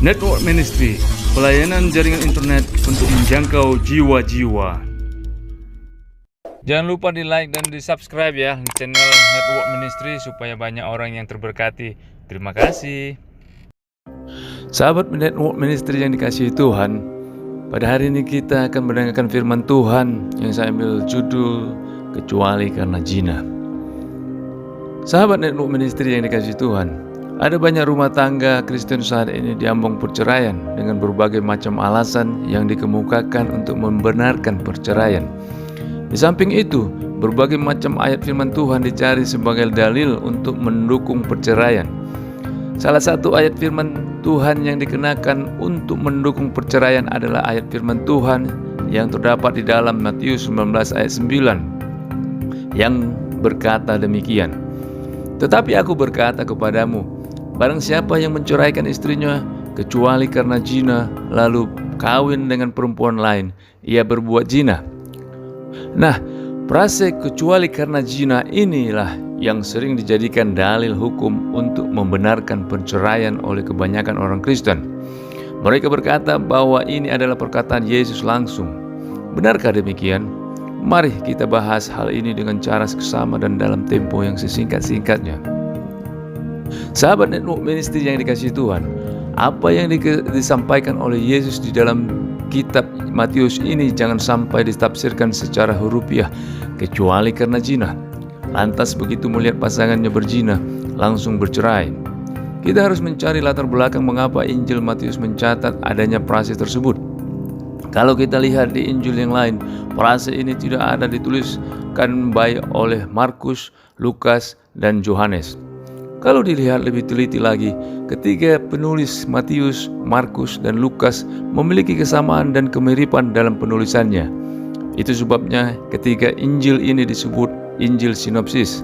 Network Ministry, pelayanan jaringan internet untuk menjangkau jiwa-jiwa. Jangan lupa di like dan di subscribe ya channel Network Ministry supaya banyak orang yang terberkati. Terima kasih. Sahabat Network Ministry yang dikasihi Tuhan, pada hari ini kita akan mendengarkan firman Tuhan yang saya ambil judul Kecuali Karena Zina. Sahabat Network Ministry yang dikasihi Tuhan, ada banyak rumah tangga Kristen saat ini diambang perceraian dengan berbagai macam alasan yang dikemukakan untuk membenarkan perceraian. Di samping itu, berbagai macam ayat firman Tuhan dicari sebagai dalil untuk mendukung perceraian. Salah satu ayat firman Tuhan yang dikenakan untuk mendukung perceraian adalah ayat firman Tuhan yang terdapat di dalam Matius 19 ayat 9 yang berkata demikian. Tetapi aku berkata kepadamu, barang siapa yang menceraikan istrinya kecuali karena zina lalu kawin dengan perempuan lain, ia berbuat zina. Nah, frase kecuali karena zina inilah yang sering dijadikan dalil hukum untuk membenarkan perceraian oleh kebanyakan orang Kristen. Mereka berkata bahwa ini adalah perkataan Yesus langsung. Benarkah demikian? Mari kita bahas hal ini dengan cara seksama dan dalam tempo yang sesingkat-singkatnya. Sahabat Network Ministry yang dikasihi Tuhan, apa yang disampaikan oleh Yesus di dalam kitab Matius ini jangan sampai ditafsirkan secara hurufiah kecuali karena zina. Lantas begitu melihat pasangannya berzina, langsung bercerai. Kita harus mencari latar belakang mengapa Injil Matius mencatat adanya frase tersebut. Kalau kita lihat di Injil yang lain, frase ini tidak ada dituliskan baik oleh Markus, Lukas, dan Yohanes. Kalau dilihat lebih teliti lagi, ketiga penulis Matius, Markus, dan Lukas memiliki kesamaan dan kemiripan dalam penulisannya. Itu sebabnya ketiga Injil ini disebut Injil sinopsis.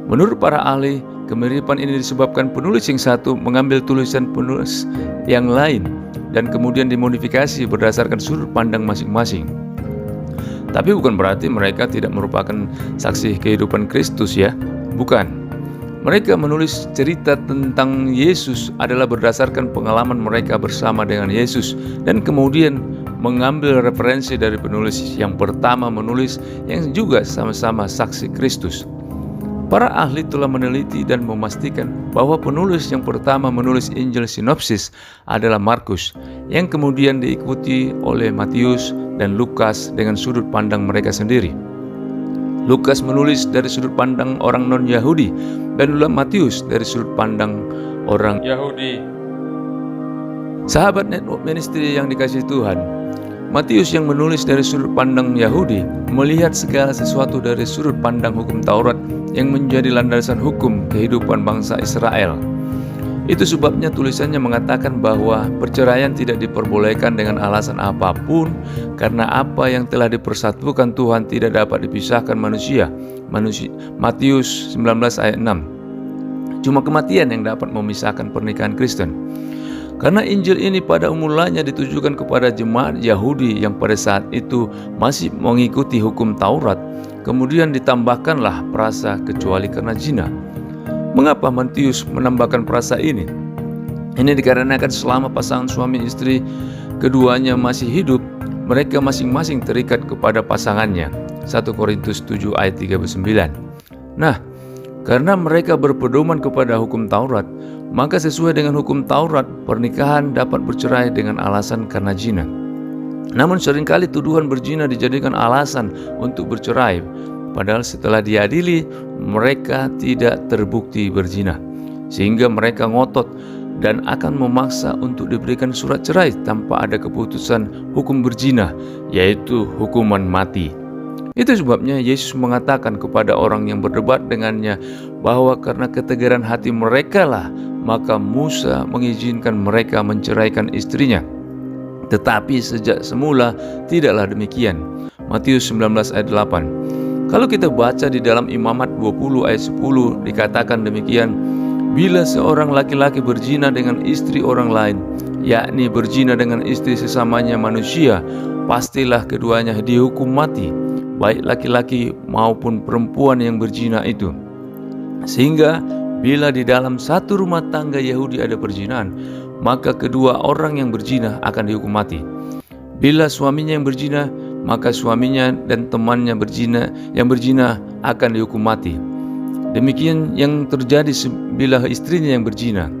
Menurut para ahli, kemiripan ini disebabkan penulis yang satu mengambil tulisan penulis yang lain dan kemudian dimodifikasi berdasarkan sudut pandang masing-masing. Tapi bukan berarti mereka tidak merupakan saksi kehidupan Kristus ya, bukan. Mereka menulis cerita tentang Yesus adalah berdasarkan pengalaman mereka bersama dengan Yesus dan kemudian mengambil referensi dari penulis yang pertama menulis yang juga sama-sama saksi Kristus. Para ahli telah meneliti dan memastikan bahwa penulis yang pertama menulis Injil sinopsis adalah Markus, yang kemudian diikuti oleh Matius dan Lukas dengan sudut pandang mereka sendiri. Lukas menulis dari sudut pandang orang non-Yahudi dan Matius dari sudut pandang orang Yahudi. Sahabat Network Ministry yang dikasihi Tuhan, Matius yang menulis dari sudut pandang Yahudi melihat segala sesuatu dari sudut pandang hukum Taurat yang menjadi landasan hukum kehidupan bangsa Israel. Itu sebabnya tulisannya mengatakan bahwa perceraian tidak diperbolehkan dengan alasan apapun karena apa yang telah dipersatukan Tuhan tidak dapat dipisahkan manusia. Matius 19 ayat 6. Cuma kematian yang dapat memisahkan pernikahan Kristen. Karena Injil ini pada mulanya ditujukan kepada jemaat Yahudi yang pada saat itu masih mengikuti hukum Taurat, kemudian ditambahkanlah frasa kecuali karena zina. Mengapa Matius menambahkan frasa ini? Ini dikarenakan selama pasangan suami istri keduanya masih hidup, mereka masing-masing terikat kepada pasangannya. 1 Korintus 7 ayat 39. Nah, karena mereka berpedoman kepada hukum Taurat, maka sesuai dengan hukum Taurat, pernikahan dapat bercerai dengan alasan karena zina. Namun seringkali tuduhan berzina dijadikan alasan untuk bercerai, padahal setelah diadili, mereka tidak terbukti berzina. Sehingga mereka ngotot dan akan memaksa untuk diberikan surat cerai tanpa ada keputusan hukum berzina, yaitu hukuman mati. Itu sebabnya Yesus mengatakan kepada orang yang berdebat dengannya bahwa karena ketegaran hati mereka lah maka Musa mengizinkan mereka menceraikan istrinya. Tetapi sejak semula tidaklah demikian. Matius 19 ayat 8. Kalau kita baca di dalam Imamat 20 ayat 10 dikatakan demikian, bila seorang laki-laki berzina dengan istri orang lain, yakni berzina dengan istri sesamanya manusia, pastilah keduanya dihukum mati, baik laki-laki maupun perempuan yang berzina itu. Sehingga bila di dalam satu rumah tangga Yahudi ada perzinahan, maka kedua orang yang berzina akan dihukum mati. Bila suaminya yang berzina, maka suaminya dan temannya yang berzina akan dihukum mati. Demikian yang terjadi bila istrinya yang berzina.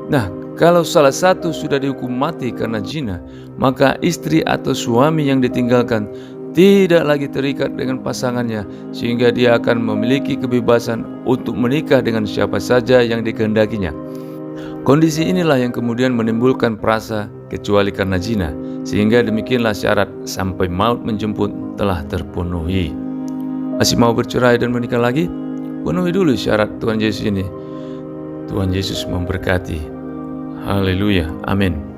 Nah, kalau salah satu sudah dihukum mati karena zina, maka istri atau suami yang ditinggalkan tidak lagi terikat dengan pasangannya, sehingga dia akan memiliki kebebasan untuk menikah dengan siapa saja yang dikehendakinya. Kondisi inilah yang kemudian menimbulkan perasa kecuali karena zina, sehingga demikianlah syarat sampai maut menjemput telah terpenuhi. Masih mau bercerai dan menikah lagi? Penuhi dulu syarat Tuhan Yesus ini. Tuhan Yesus memberkati. Haleluya, amin.